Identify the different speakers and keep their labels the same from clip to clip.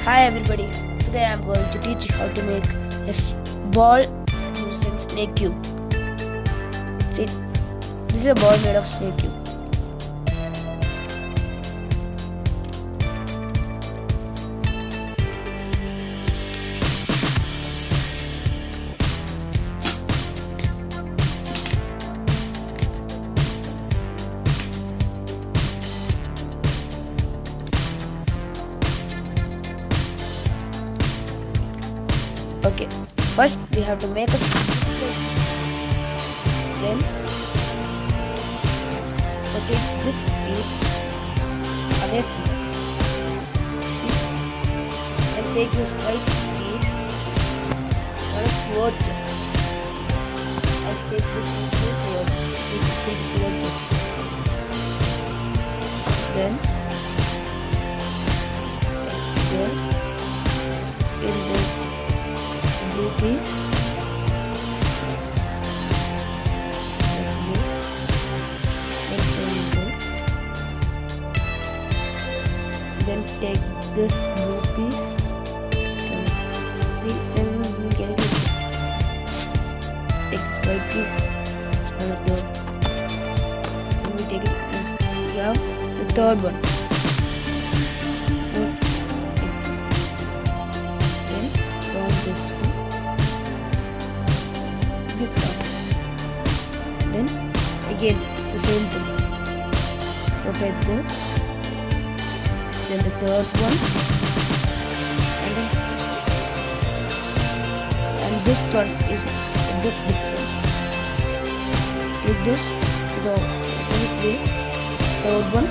Speaker 1: Hi everybody, today I am going to teach you how to make a ball using snake cube. See, this is a ball made of snake cube. Okay, first we have to make a then rotate this piece away from us. And take this white piece towards us. And take this towards us. Then take this in this blue piece like this, then take this blue piece, see, then we get it. Take this white piece and we take it. We have the third one. Then round this one. Then again the same thing, rotate this, then the third one, and then this one is a bit different. Take this to the third one,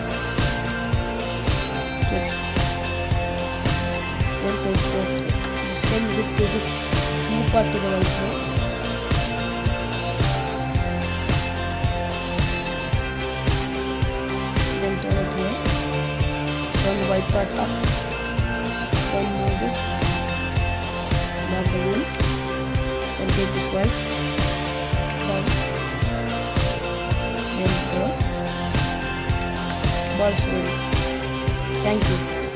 Speaker 1: this, then take this, the same with the two part to the right side. Turn the white part up, then move this back again, then take this white down, then the ball is ready. Thank you.